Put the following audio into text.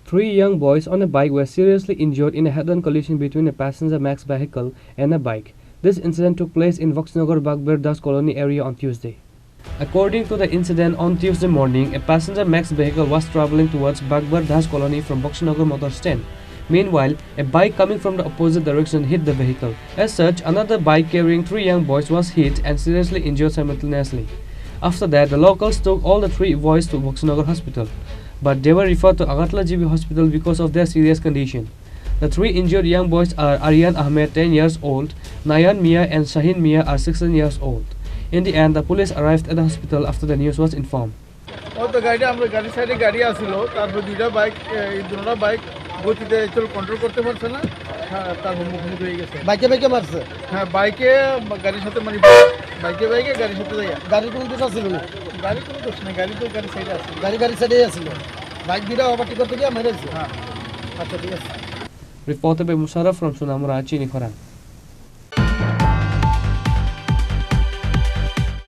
Three young boys on a bike were seriously injured in a head-on collision between a passenger max vehicle and a bike. This incident took place in Boxanagar Bagbir Das colony area on Tuesday. According to the incident, on Tuesday morning, a passenger max vehicle was traveling towards Bagbir Das colony from Boxanagar motor stand. Meanwhile, a bike coming from the opposite direction hit the vehicle. As such, another bike carrying three young boys was hit and seriously injured simultaneously. After that, the locals took all the three boys to Boxanagar hospital, but they were referred to Agatla GB hospital because of their serious condition. The three injured young boys are Aryan Ahmed, 10 years old, Nayan Mia and Shahin Mia are 16 years old. In the end, the police arrived at the hospital after the news was informed. তো গাড়িটা আমরা গাড়ির সাইডে গাড়ি আসছিল, তারপর দুইটা bike গতিতে কন্ট্রোল করতে পারছে না, তারপর মুখোমুখি হয়ে গেছে। বাইকে মারছে? হ্যাঁ, বাইকে গাড়ির সাথে মানে বাইকে গাড়ির সাথে যাইয়া। গাড়ির কোনো দোষ ছিল না? গাড়ির কোনো দোষ নেই, গাড়ি তো গাড়ির সাইডে আছে। গাড়ির সাইডেই আছিল, বাইক দুইটা ওভারটেক করতে গিয়ে মেরেছে। হ্যাঁ, আচ্ছা ঠিক আছে। Reported by Musharraf from Chini, Khorang.